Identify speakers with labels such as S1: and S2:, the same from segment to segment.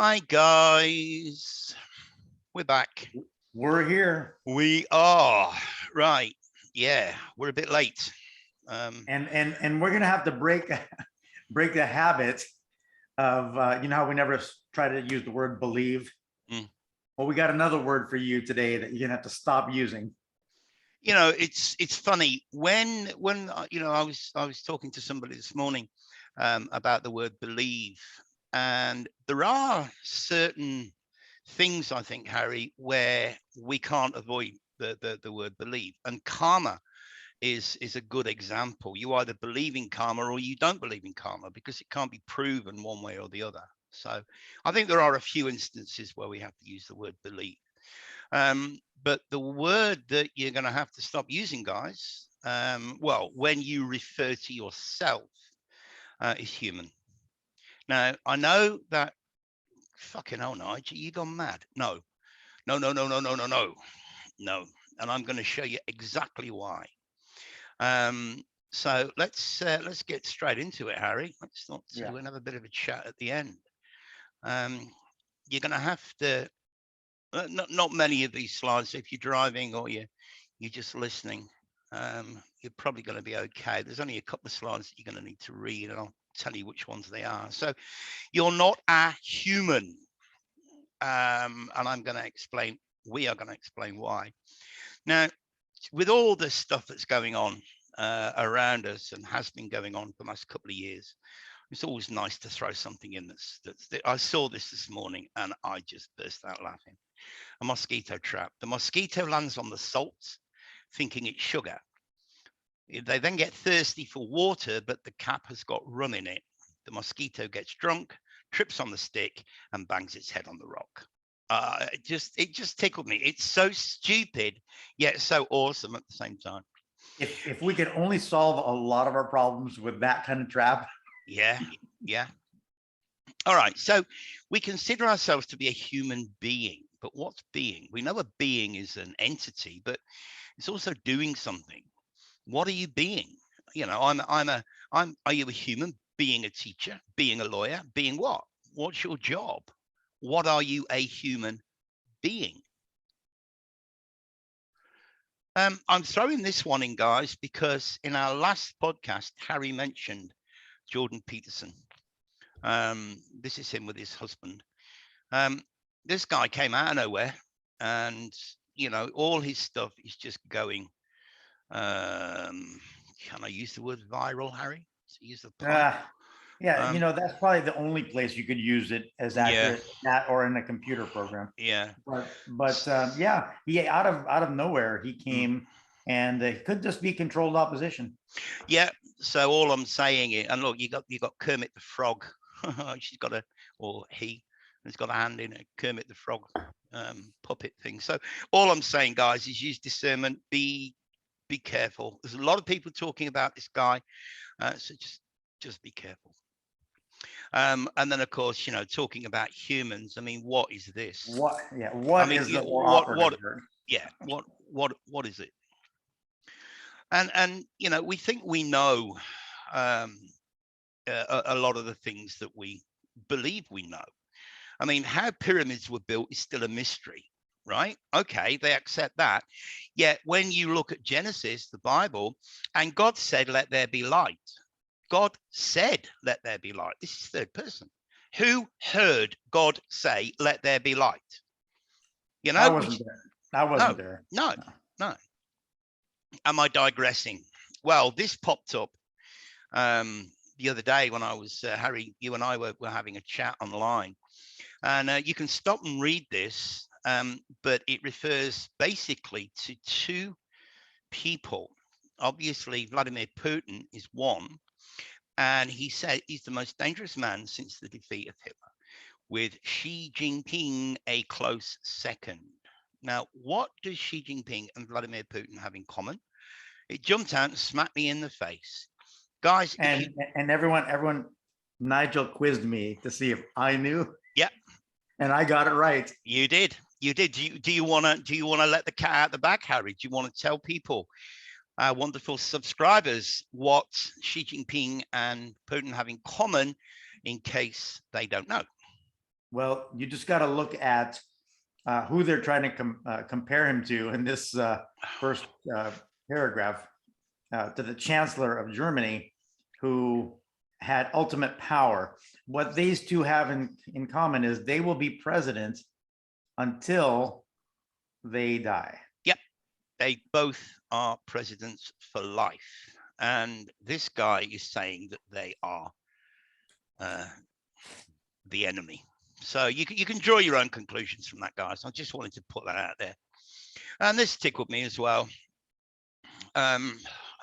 S1: Hi guys, we're back.
S2: We're here,
S1: We are right. Yeah, we're a bit late.
S2: and we're gonna have to break the habit of how we never try to use the word believe.
S1: mm.
S2: Well, we got another word for you today that you're gonna have to stop using.
S1: It's funny when I was talking to somebody this morning about the word believe, and there are certain things I think, Harry, where we can't avoid the word believe, and karma is a good example. You either believe in karma or you don't believe in karma, because it can't be proven one way or the other. So I think there are a few instances where we have to use the word believe. But the word that you're going to have to stop using, guys, well, when you refer to yourself, is human. Now, I know that, fucking hell, Nigel, you gone mad. No, no, no, no, no, no, no, no, no. And I'm going to show you exactly why. So let's get straight into it, Harry. Let's not
S2: Yeah.
S1: we're gonna have a bit of a chat at the end. You're gonna have to not many of these slides. If you're driving or you're just listening, you're probably going to be okay. There's only a couple of slides that you're going to need to read, and I'll tell you which ones they are. So you're not a human, and I'm going to explain. We are going to explain why. Now, with all this stuff that's going on around us and has been going on for the last couple of years, it's always nice to throw something in that's I saw this morning and I just burst out laughing. A mosquito trap. The mosquito lands on the salt thinking it's sugar. They then get thirsty for water, but the cap has got rum in it. The mosquito gets drunk, trips on the stick, and bangs its head on the rock. It just tickled me. It's so stupid, yet so awesome at the same time.
S2: If we could only solve a lot of our problems with that kind of trap.
S1: Yeah, yeah. All right. So we consider ourselves to be a human being, but what's being? We know a being is an entity, but it's also doing something. What are you being? Are you a human? Being a teacher, being a lawyer, being what? What's your job? What are you a human being? I'm throwing this one in, guys, because in our last podcast, Harry mentioned Jordan Peterson. This is him with his husband. This guy came out of nowhere, and all his stuff is just going. Can I use the word viral, Harry? To use the pun.
S2: Yeah,
S1: Um,
S2: that's probably the only place you could use it as
S1: yeah,
S2: accurate as that or in a computer program.
S1: yeah,
S2: But yeah, he out of nowhere he
S1: mm,
S2: came, and it could just be controlled opposition.
S1: yeah. So all I'm saying is, and look, you got Kermit the Frog. She's got or he has got a hand in a Kermit the Frog puppet thing. So all I'm saying, guys, is use discernment. Be careful. There's a lot of people talking about this guy, so just be careful. And then, of course, talking about humans. I mean, what is this?
S2: What? Yeah.
S1: I
S2: What
S1: mean,
S2: is the more
S1: what?
S2: operative word?
S1: Yeah, what is it? And we think we know um, a lot of the things that we believe we know. I mean, how pyramids were built is still a mystery, right? Okay, they accept that. Yet when you look at Genesis, the Bible, and God said, "Let there be light." God said, "Let there be light." This is third person. Who heard God say, "Let there be light"?
S2: I wasn't there. I wasn't
S1: No,
S2: there.
S1: no,
S2: No.
S1: no. Am I digressing? Well, this popped up the other day when I was, Harry, you and I were having a chat online. And you can stop and read this, but it refers basically to two people. Obviously, Vladimir Putin is one, and he said he's the most dangerous man since the defeat of Hitler, with Xi Jinping a close second. Now, what does Xi Jinping and Vladimir Putin have in common? It jumped out and smacked me in the face. Guys, if you,
S2: And everyone, Nigel quizzed me to see if I knew,
S1: yeah,
S2: and I got it right.
S1: you did. You did. Do you want to let the cat out the bag, Harry? Do you want to tell people, our wonderful subscribers, what Xi Jinping and Putin have in common, in case they don't know?
S2: Well, you just got to look at who they're trying to compare him to in this first paragraph, to the Chancellor of Germany, who had ultimate power. What these two have in common is they will be president until they die.
S1: Yep, they both are presidents for life. And this guy is saying that they are the enemy. So you can draw your own conclusions from that, guys. I just wanted to put that out there. And this tickled me as well. I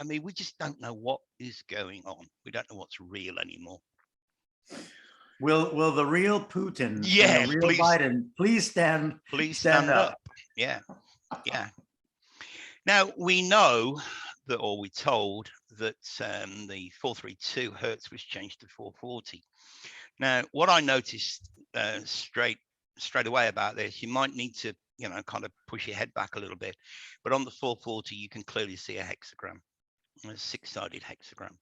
S1: mean, we just don't know what is going on. We don't know what's real anymore.
S2: Will the real Putin and
S1: Yeah,
S2: the real
S1: please,
S2: Biden please stand up?
S1: Yeah, yeah. Now we know that, or we're told that the 432 hertz was changed to 440. Now, what I noticed straight away about this, you might need to, you know, kind of push your head back a little bit, but on the 440 you can clearly see a hexagram, a 6-sided hexagram.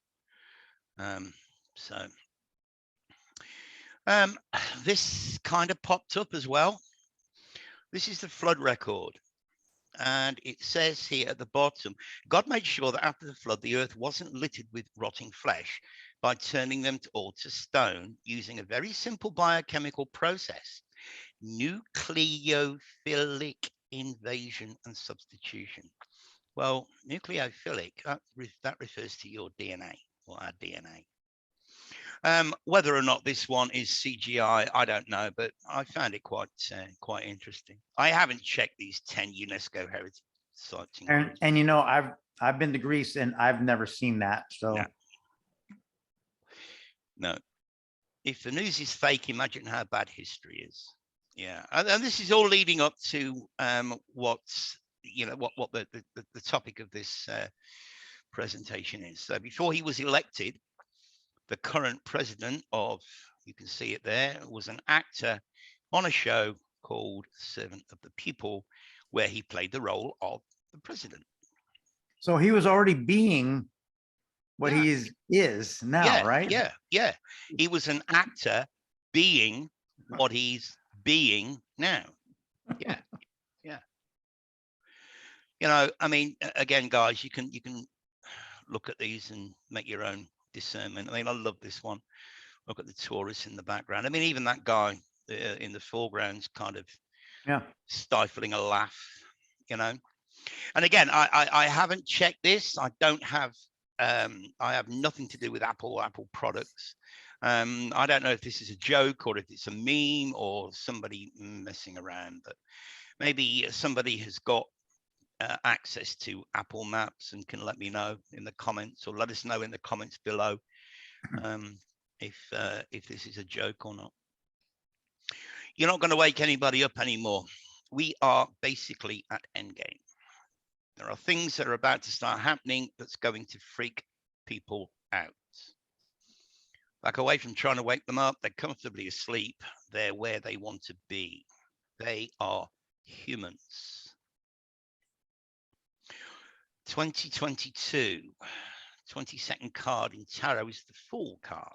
S1: This kind of popped up as well. This is the flood record. And it says here at the bottom, God made sure that after the flood, the earth wasn't littered with rotting flesh by turning them all to stone using a very simple biochemical process, nucleophilic invasion and substitution. Well, nucleophilic, that refers to your DNA or our DNA. Whether or not this one is CGI, I don't know, but I found it quite interesting. I haven't checked these 10 UNESCO heritage sites.
S2: And you know, I've been to Greece and I've never seen that. So
S1: no. If the news is fake, imagine how bad history is. Yeah, and this is all leading up to what's, you know, what the topic of this presentation is. So before he was elected, the current president of, you can see it there, was an actor on a show called Servant of the People, where he played the role of the president.
S2: So he was already being what he is now, right?
S1: Yeah. He was an actor being what he's being now. Yeah. You know, I mean, again, guys, you can look at these and make your own discernment. I mean, I love this one. Look at the tourists in the background. I mean, even that guy in the foreground's kind of stifling a laugh, you know. And again, I haven't checked this. I don't have I have nothing to do with Apple products. I don't know if this is a joke or if it's a meme or somebody messing around, but maybe somebody has got access to Apple Maps and can let me know in the comments, or let us know in the comments below if this is a joke or not. You're not going to wake anybody up anymore. We are basically at endgame. There are things that are about to start happening that's going to freak people out. Back away from trying to wake them up. They're comfortably asleep. They're where they want to be. They are humans. 2022, 22nd card in tarot is the Fool card.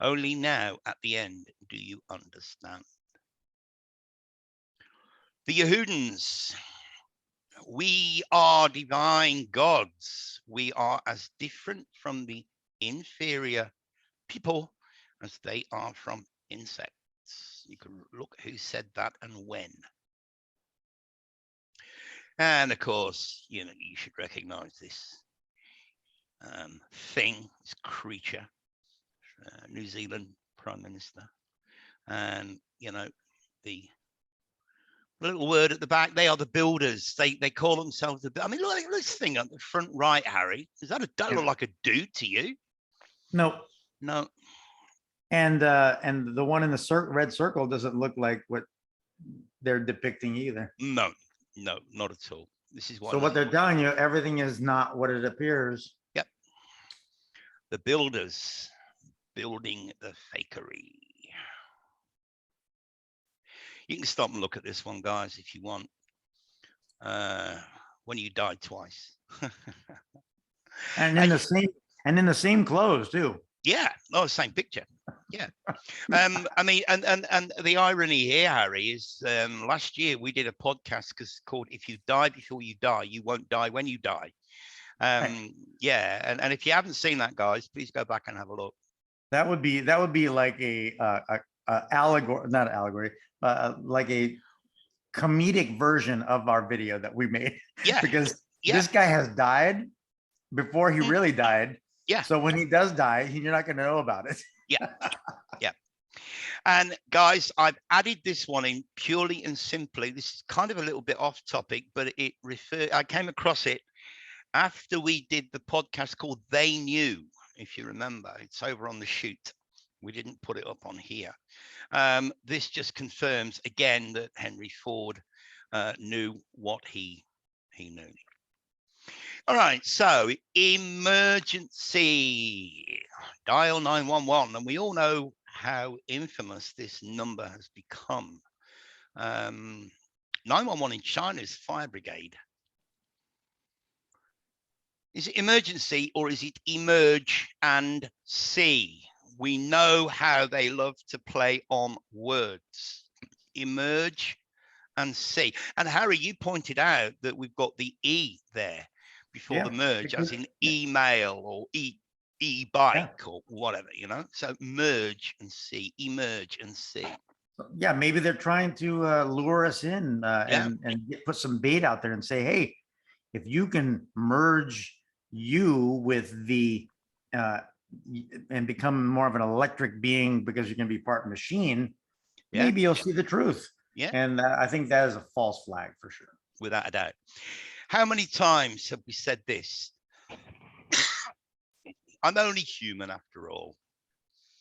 S1: Only now at the end do you understand. The Yehudans. We are divine gods. We are as different from the inferior people as they are from insects. You can look who said that and when. And of course, you know, you should recognize this thing, this creature, New Zealand Prime Minister. And, you know, the little word at the back, they are the builders. They call themselves the, I mean, look at this thing on the front right, Harry. Is that look like a dude to you?
S2: No. And the one in the red circle doesn't look like what they're depicting either.
S1: No, not at all. This is
S2: what they're telling you, everything is not what it appears.
S1: Yep. The builders building the fakery. You can stop and look at this one, guys, if you want. When you died twice.
S2: and in the same clothes too.
S1: Yeah, no, same picture. Yeah. I mean, and the irony here, Harry, is last year we did a podcast called "If You Die Before You Die, You Won't Die When You Die."
S2: Right.
S1: Yeah, and if you haven't seen that, guys, please go back and have a look.
S2: That would be like a allegory, not allegory, like a comedic version of our video that we made,
S1: Yeah,
S2: because
S1: yeah,
S2: this guy has died before he
S1: mm,
S2: really died.
S1: yeah,
S2: So when he does die, you're not going to know about it.
S1: yeah, yeah. And guys, I've added this one in purely and simply. This is kind of a little bit off topic, but I came across it after we did the podcast called They Knew, if you remember. It's over on the shoot. We didn't put it up on here. This just confirms again that Henry Ford knew what he knew. All right, so emergency, dial 911, and we all know how infamous this number has become. 911 in China is fire brigade. Is it emergency or is it emerge and see? We know how they love to play on words. Emerge and see. And Harry, you pointed out that we've got the E there before
S2: Yeah,
S1: the merge, as in email or e-bike or whatever, you know? So merge and see, emerge and see.
S2: yeah. Maybe they're trying to lure us in
S1: Yeah,
S2: and put some bait out there and say, hey, if you can merge you with the uh, and become more of an electric being because you're going to be part machine,
S1: yeah,
S2: maybe you'll see the truth.
S1: yeah,
S2: And I think that is a false flag for sure.
S1: without a doubt. How many times have we said this? I'm only human after all.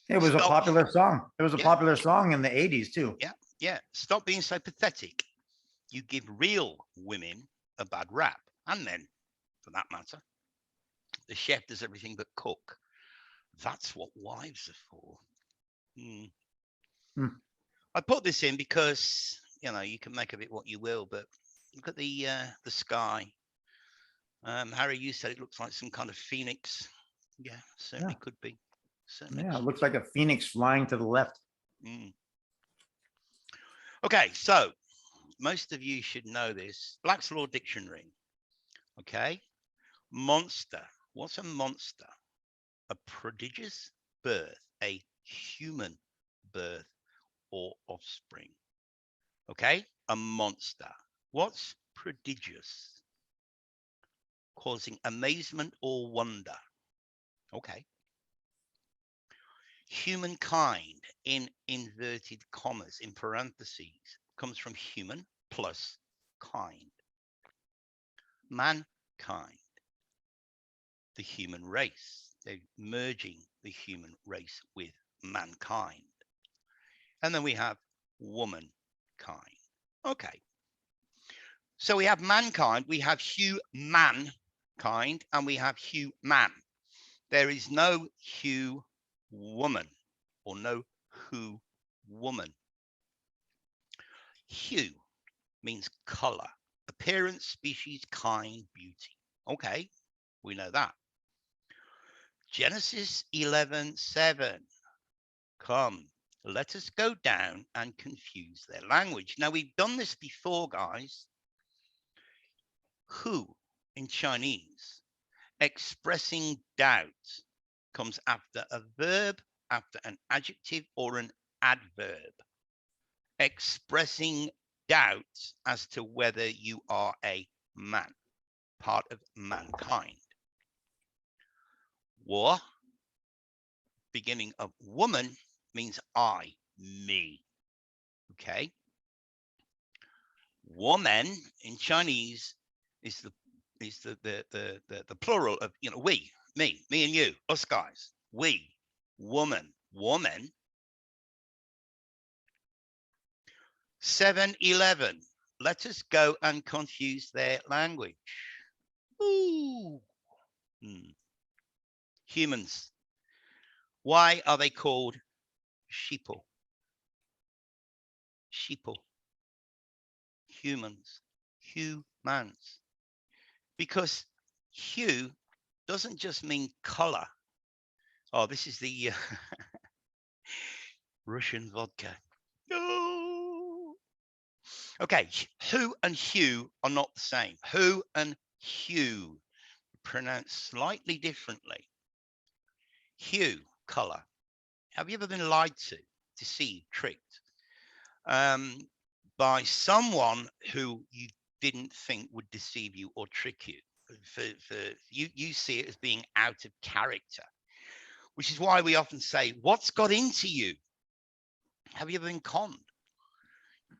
S2: It was a
S1: Stop.
S2: popular song. It was a
S1: Yeah,
S2: popular song in the 80s too.
S1: yeah, yeah. Stop being so pathetic. You give real women a bad rap, and men, for that matter. The chef does everything but cook. That's what wives are for. Hmm.
S2: Hmm.
S1: I put this in because you can make of it what you will, but look at the sky. Harry, you said it looks like some kind of phoenix. Yeah, certainly
S2: Yeah.
S1: could be. Certainly
S2: Yeah. It
S1: could
S2: looks
S1: be.
S2: like a phoenix flying to the left.
S1: Mm. Okay, so most of you should know this. Black's Law Dictionary. Okay, monster. What's a monster? A prodigious birth, a human birth or offspring. Okay, a monster. What's prodigious? Causing amazement or wonder. Okay. Humankind in inverted commas, in parentheses, comes from human plus kind. Mankind, the human race. They're merging the human race with mankind. And then we have womankind. Okay. So we have mankind, we have humankind, and we have human. There is no hue woman or no who woman. Hue means color, appearance, species, kind, beauty. Okay, we know that. Genesis 11:7. Come, let us go down and confuse their language. Now, we've done this before, guys. Who in Chinese, expressing doubt, comes after a verb, after an adjective, or an adverb. Expressing doubt as to whether you are a man, part of mankind. Wo, beginning of woman, means I, me. Okay. Woman in Chinese is the plural of we, me and you, us guys. We, woman, woman. 7-Eleven. Let us go and confuse their language. Ooh. Humans. Why are they called sheeple? Sheeple. Humans. Humans. Because hue doesn't just mean color. Oh, this is the Russian vodka. No. Okay, who and hue are not the same. Who and hue pronounced slightly differently. Hue, color. Have you ever been lied to, deceived, tricked by someone who you didn't think would deceive you or trick you? For you see it as being out of character, which is why we often say, "What's got into you?" Have you ever been conned?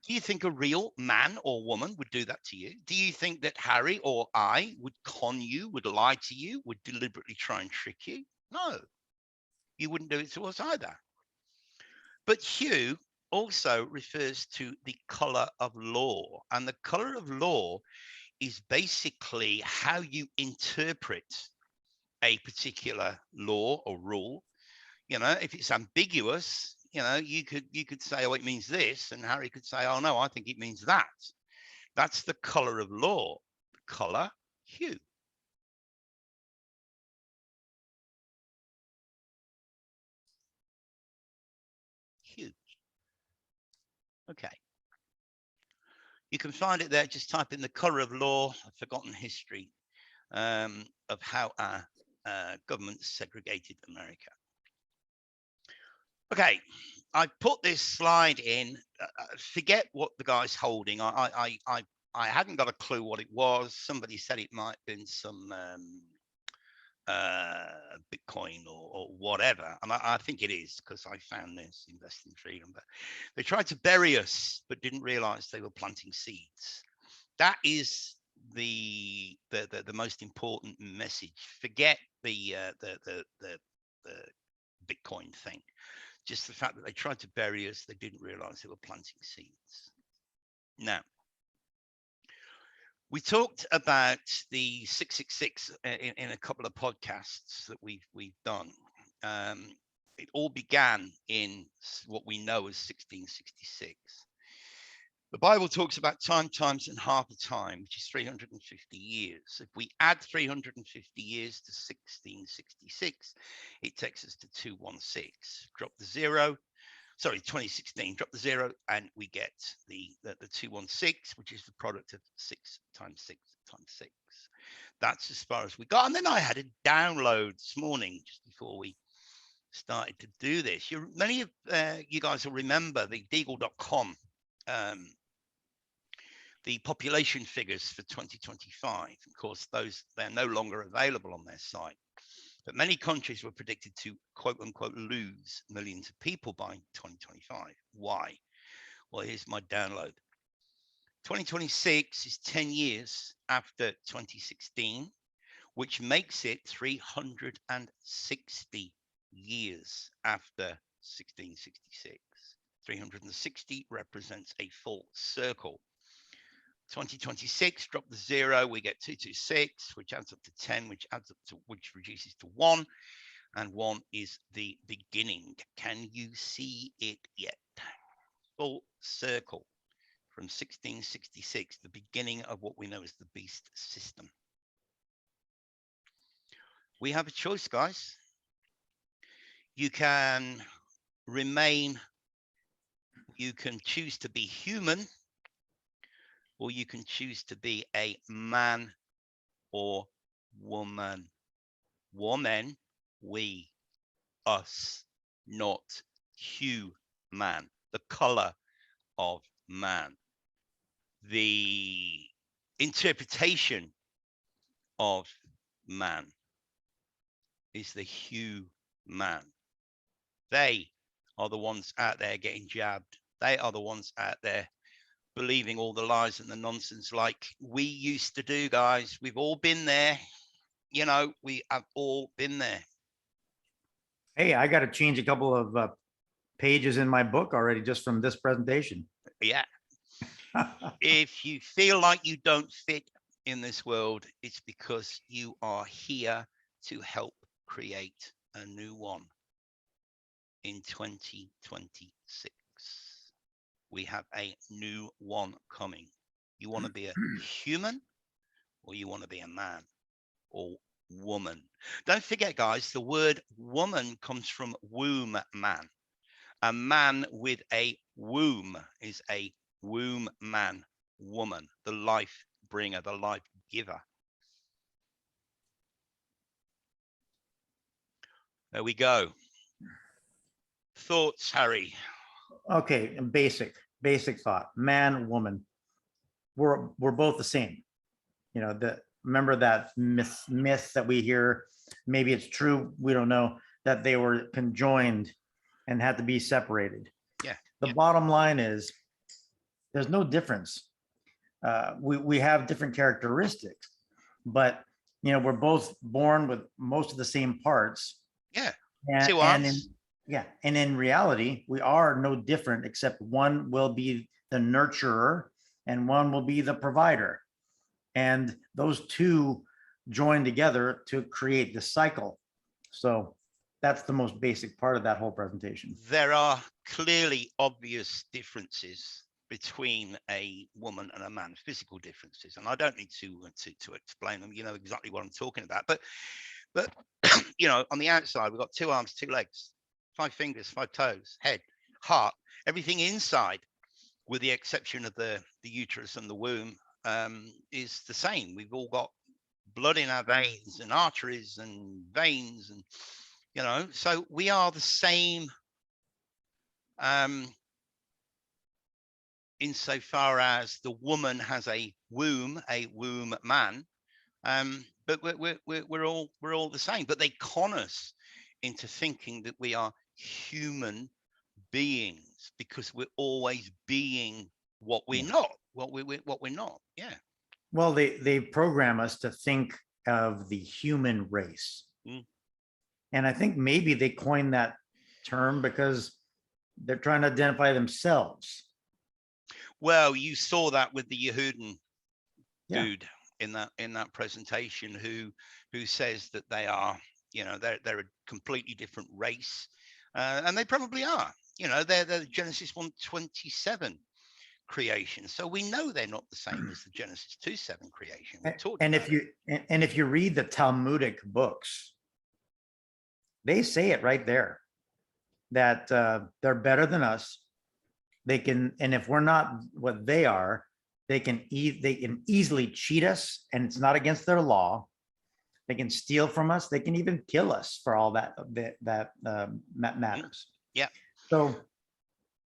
S1: Do you think a real man or woman would do that to you? Do you think that Harry or I would con you, would lie to you, would deliberately try and trick you? No, you wouldn't do it to us either. But hue also refers to the color of law. And the color of law is basically how you interpret a particular law or rule. You know, if it's ambiguous, you could say, oh, it means this, and Harry could say, oh no, I think it means that. That's the color of law. Color, hue. Hue. Okay. You can find it there. Just type in the color of law, a forgotten history of how our government segregated America. Okay, I put this slide in. Forget what the guy's holding. I hadn't got a clue what it was. Somebody said it might have been some Bitcoin or whatever, and I think it is because I found this Invest in Freedom. But they tried to bury us, but didn't realize they were planting seeds. That is the most important message. Forget the Bitcoin thing. Just the fact that they tried to bury us, they didn't realize they were planting seeds. Now, we talked about the 666 in a couple of podcasts that we've done. It all began in what we know as 1666. The Bible talks about time, times, and half a time, which is 350 years. If we add 350 years to 1666, it takes us to 216. Drop the zero, sorry, 2016, drop the zero, and we get the 216, which is the product of 6 times 6 times 6. That's as far as we got. And then I had a download this morning, just before we started to do this. Many of you guys will remember the Deagle.com, the population figures for 2025. Of course, they're no longer available on their site. But many countries were predicted to, quote unquote, lose millions of people by 2025. Why? Well, here's my download. 2026 is 10 years after 2016, which makes it 360 years after 1666. 360 represents a full circle. 2026, drop the zero, we get 226, which adds up to 10, which reduces to 1, and 1 is the beginning. Can you see it yet? Full circle from 1666, the beginning of what we know as the beast system. We have a choice, guys. You can remain, you can choose to be human, or you can choose to be a man or woman. Woman, we, us, not human, the color of man. The interpretation of man is the hue man. They are the ones out there getting jabbed. They are the ones out there believing all the lies and the nonsense like we used to do, guys. We've all been there. You know, we have all been there.
S2: Hey, I got to change a couple of pages in my book already just from this presentation.
S1: Yeah. If you feel like you don't fit in this world, it's because you are here to help create a new one in 2026. We have a new one coming. You want to be a human, or you want to be a man or woman? Don't forget, guys, the word woman comes from womb man. A man with a womb is a womb man, woman, the life bringer, the life giver. There we go. Thoughts, Harry?
S2: Okay, basic thought. Man, woman. We're both the same. You know, remember that myth that we hear, maybe it's true, we don't know, that they were conjoined and had to be separated.
S1: Yeah.
S2: The bottom line is there's no difference. We have different characteristics, but we're both born with most of the same parts.
S1: Yeah.
S2: And in reality, we are no different, except one will be the nurturer and one will be the provider. And those two join together to create the cycle. So that's the most basic part of that whole presentation.
S1: There are clearly obvious differences between a woman and a man, physical differences, and I don't need to explain them. You know exactly what I'm talking about. But on the outside, we've got 2 arms, 2 legs, 5 fingers, 5 toes, head, heart, everything inside, with the exception of the uterus and the womb, is the same. We've all got blood in our veins and arteries and veins, and so we are the same insofar as the woman has a womb man, but we're all the same. But they con us into thinking that we are human beings because we're always being what we're not, what we're not. Yeah.
S2: Well, they program us to think of the human race. And I think maybe they coined that term because they're trying to identify themselves.
S1: Well, you saw that with the Yehudan dude in that presentation who says that they are, they're a completely different race, and they probably are. They're the Genesis 1:27 creation, so we know they're not the same as the Genesis 2:7 creation.
S2: If you read the Talmudic books, they say it right there that they're better than us. They can, and if we're not what they are, they can easily cheat us, and it's not against their law. They can steal from us. They can even kill us for all that matters.
S1: Yeah.
S2: So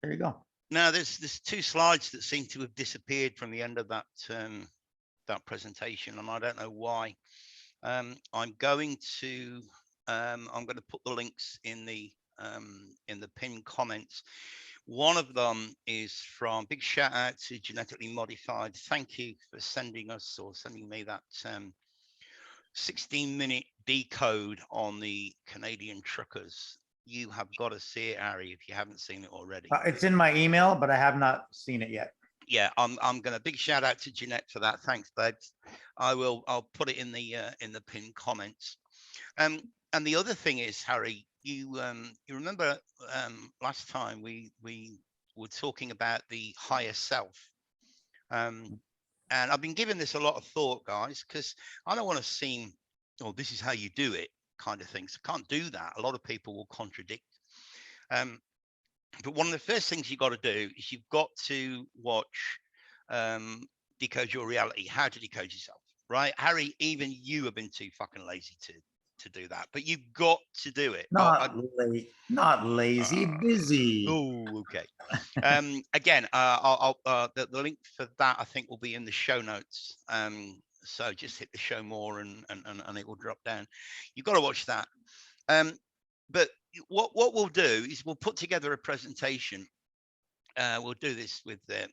S2: there you go.
S1: Now there's 2 slides that seem to have disappeared from the end of that presentation, and I don't know why. I'm going to put the links in the pinned comments. One of them is from, big shout out to Genetically Modified. Thank you for sending me that 16-minute decode on the Canadian truckers. You have got to see it, Harry, if you haven't seen it already.
S2: It's in my email, but I have not seen it yet.
S1: Yeah, I'm going to big shout out to Jeanette for that. Thanks, babes. I'll put it in the pinned comments. And the other thing is, Harry, you remember last time we were talking about the higher self, and I've been giving this a lot of thought, guys, because I don't want to seem, oh, this is how you do it kind of things. I can't do that. A lot of people will contradict. But one of the first things you've got to do is you've got to watch Decode Your Reality, How to Decode Yourself, right? Harry, even you have been too fucking lazy to do that, but you've got to do it.
S2: Not lazy, busy.
S1: Oh, okay. Again, I'll the link for that I think will be in the show notes. So just hit the show more and it will drop down. You've got to watch that. But what we'll do is we'll put together a presentation. We'll do this with the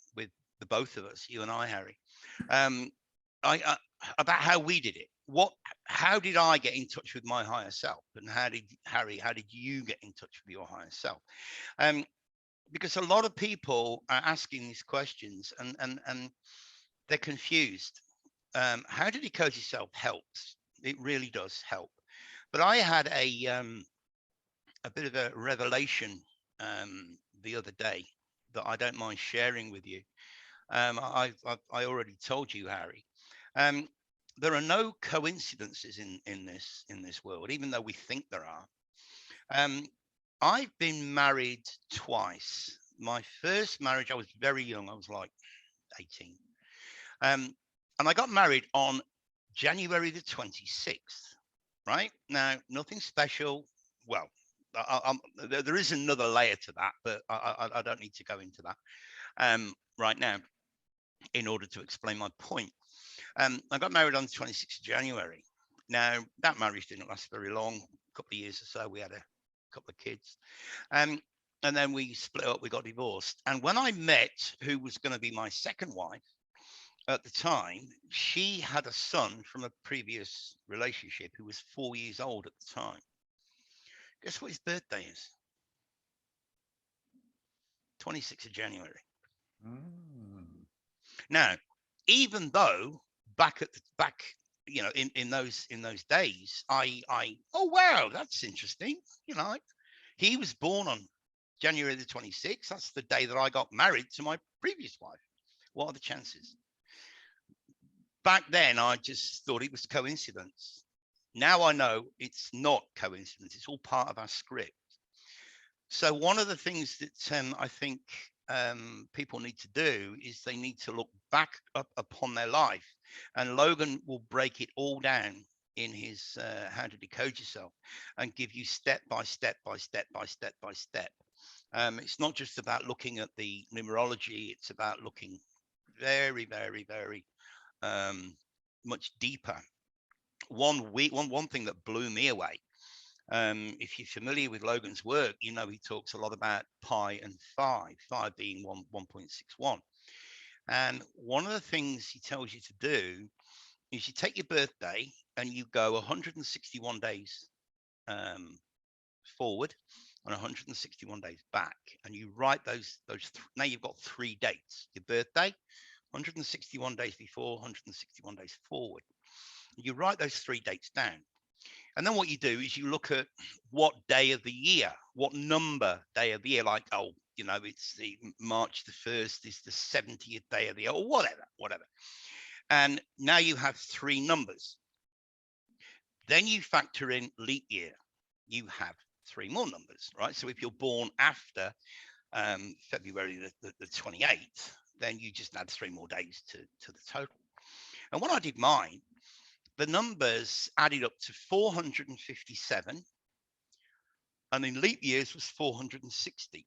S1: both of us, you and I, Harry. About how we did it. How did I get in touch with my higher self, and how did you get in touch with your higher self? Because a lot of people are asking these questions and they're confused. How to decode yourself helps. It really does help. But I had a bit of a revelation the other day that I don't mind sharing with you. I already told you, Harry. There are no coincidences in this world, even though we think there are. I've been married twice. My first marriage, I was very young. I was like 18. And I got married on January the 26th, right? Now, nothing special. Well, there is another layer to that, but I don't need to go into that right now in order to explain my point. I got married on the 26th of January. Now, that marriage didn't last very long, a couple of years or so. We had a couple of kids. Um, and then we split up, we got divorced. And when I met who was going to be my second wife at the time, she had a son from a previous relationship who was 4 years old at the time. Guess what his birthday is? 26th of January.
S2: Mm.
S1: Now, even though back, in those days, oh wow, that's interesting. You know, he was born on January the 26th. That's the day that I got married to my previous wife. What are the chances? Back then, I just thought it was coincidence. Now I know it's not coincidence. It's all part of our script. So one of the things that I think people need to do is they need to look back up upon their life, and Logan will break it all down in his How to Decode Yourself and give you step by step by step by step by step. It's not just about looking at the numerology; it's about looking very, very, very much deeper. One thing that blew me away. If you're familiar with Logan's work, you know he talks a lot about pi and phi being 1.61. And one of the things he tells you to do is you take your birthday and you go 161 days forward and 161 days back, and you write those. Now you've got 3 dates: your birthday, 161 days before, 161 days forward. You write those 3 dates down. And then what you do is you look at what day of the year, what number day of the year, like, oh, it's the March the 1st is the 70th day of the year, or whatever. And now you have 3 numbers. Then you factor in leap year. You have 3 more numbers, right? So if you're born after February the 28th, then you just add 3 more days to the total. And when I did mine, the numbers added up to 457, and in leap years was 460.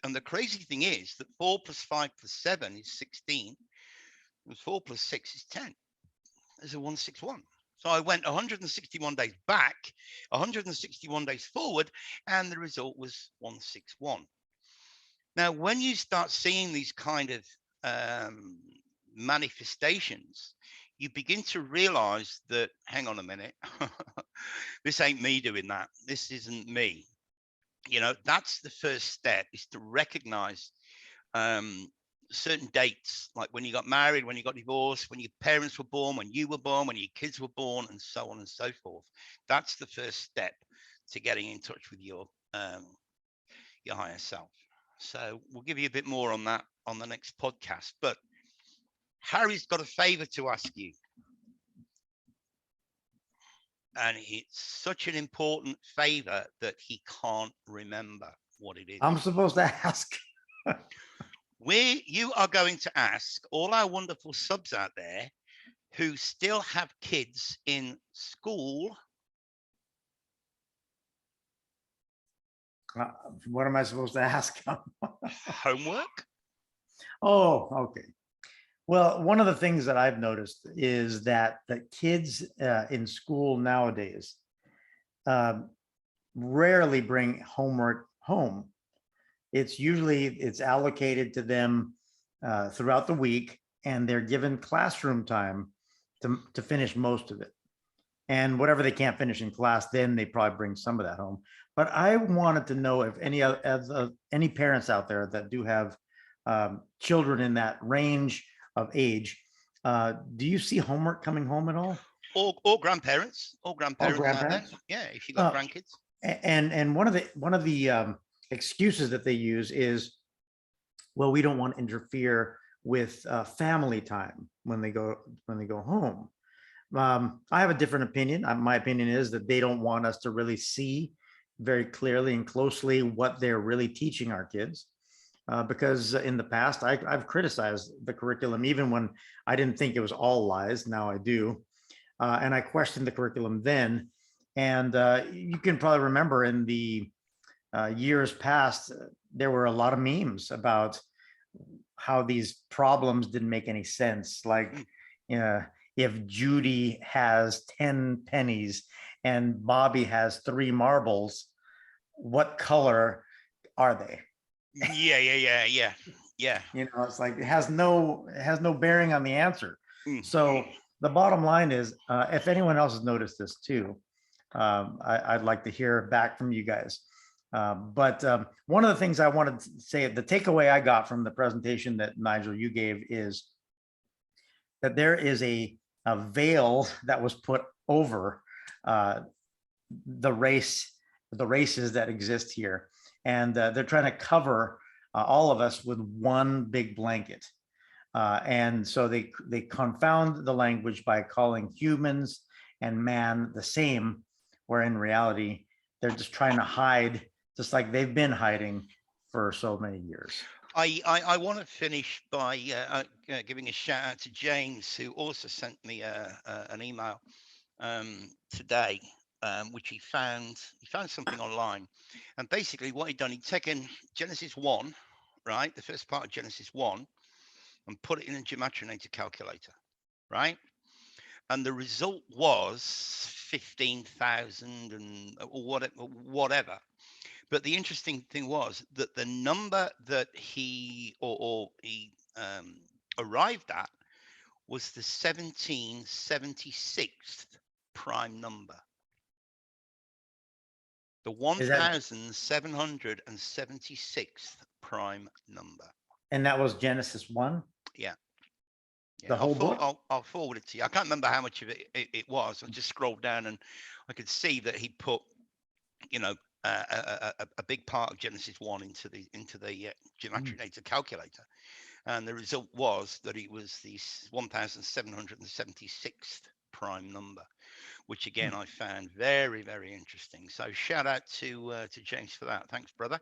S1: And the crazy thing is that 4 plus 5 plus 7 is 16, and 4 plus 6 is 10. There's a 161. So I went 161 days back, 161 days forward, and the result was 161. Now, when you start seeing these kind of manifestations, you begin to realize that, hang on a minute, this ain't me doing that. This isn't me. That's the first step, is to recognize certain dates, like when you got married, when you got divorced, when your parents were born, when you were born, when your kids were born, and so on and so forth. That's the first step to getting in touch with your higher self. So we'll give you a bit more on that on the next podcast. But Harry's got a favor to ask you. And it's such an important favor that he can't remember what it is.
S2: I'm supposed to ask.
S1: You are going to ask all our wonderful subs out there who still have kids in school.
S2: What am I supposed to ask?
S1: Homework?
S2: Oh, okay. Well, one of the things that I've noticed is that the kids in school nowadays rarely bring homework home. It's allocated to them throughout the week, and they're given classroom time to finish most of it. And whatever they can't finish in class, then they probably bring some of that home. But I wanted to know if any parents out there that do have children in that range of age, do you see homework coming home at all?
S1: Or grandparents, or grandparents.
S2: Grandparents?
S1: Yeah, if you got grandkids.
S2: And one of the excuses that they use is, well, we don't want to interfere with family time when they go home. I have a different opinion. My opinion is that they don't want us to really see very clearly and closely what they're really teaching our kids. Because in the past, I've criticized the curriculum, even when I didn't think it was all lies. Now I do. And I questioned the curriculum then. And you can probably remember in the years past, there were a lot of memes about how these problems didn't make any sense. Like, if Judy has 10 pennies and Bobby has 3 marbles, what color are they?
S1: Yeah.
S2: It's like it has no bearing on the answer. So the bottom line is, if anyone else has noticed this too, I'd like to hear back from you guys. But one of the things I wanted to say, the takeaway I got from the presentation that Nigel you gave, is that there is a veil that was put over the races that exist here, and they're trying to cover all of us with one big blanket. And so they confound the language by calling humans and man the same, where in reality they're just trying to hide, just like they've been hiding for so many years.
S1: I want to finish by giving a shout out to James, who also sent me an email today, which he found something online, and basically what he'd done, he'd taken Genesis 1, right, the first part of Genesis 1, and put it in a gematria calculator, right, and the result was 15,000 and whatever. But the interesting thing was that the number that he arrived at was the 1776th prime number. The 1776th prime number.
S2: And that was Genesis 1?
S1: Yeah.
S2: The whole book?
S1: I'll forward it to you. I can't remember how much of it was. I just scrolled down and I could see that he put, a big part of Genesis 1 into the gematria calculator, and the result was that it was the 1776th prime number, which again I found very, very interesting. So shout out to James for that. Thanks, brother.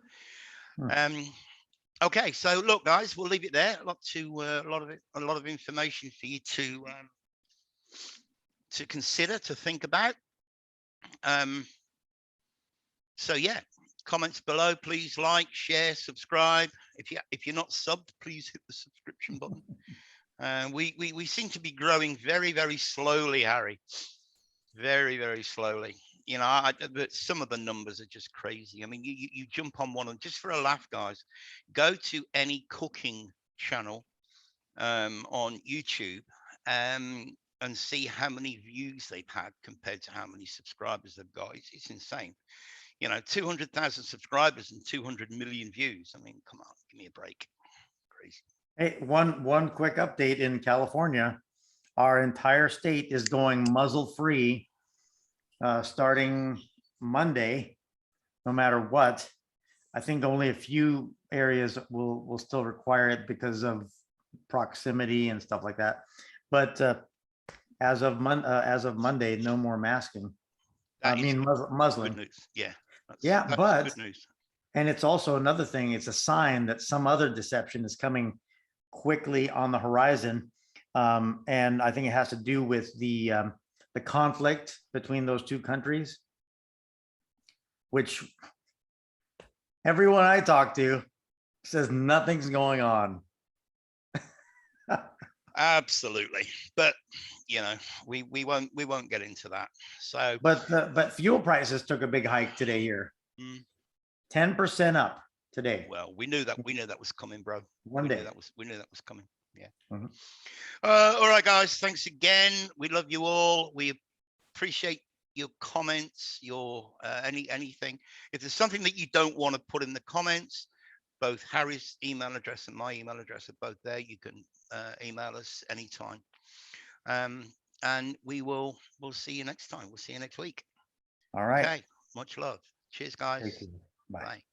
S1: Okay, so look, guys, we'll leave it there. A lot of information for you to consider, to think about. So yeah, comments below, please like, share, subscribe. If you're not subbed, please hit the subscription button. We seem to be growing very, very slowly, Harry. Very, very slowly. But some of the numbers are just crazy. I mean, you jump on one, and just for a laugh, guys, go to any cooking channel on YouTube and see how many views they've had compared to how many subscribers they've got. It's insane. 200,000 subscribers and 200 million views. I mean, come on, give me a break. Crazy.
S2: Hey, one quick update in California. Our entire state is going muzzle free starting Monday, no matter what. I think only a few areas will still require it because of proximity and stuff like that. But as of Monday, no more masking. Muzzling.
S1: Good news. Yeah.
S2: That's but
S1: good news.
S2: And it's also another thing. It's a sign that some other deception is coming quickly on the horizon, and I think it has to do with the conflict between those two countries, which everyone I talk to says nothing's going on.
S1: Absolutely, but we won't get into that. So,
S2: but fuel prices took a big hike today here. 10% up today.
S1: Well, we knew that was coming, bro.
S2: We knew that
S1: was coming. Yeah. All right, guys. Thanks again. We love you all. We appreciate your comments, your anything. If there's something that you don't want to put in the comments, both Harry's email address and my email address are both there. You can email us anytime. And we'll see you next time. We'll see you next week.
S2: All right.
S1: Okay. Much love. Cheers, guys.
S2: Bye.
S1: Bye.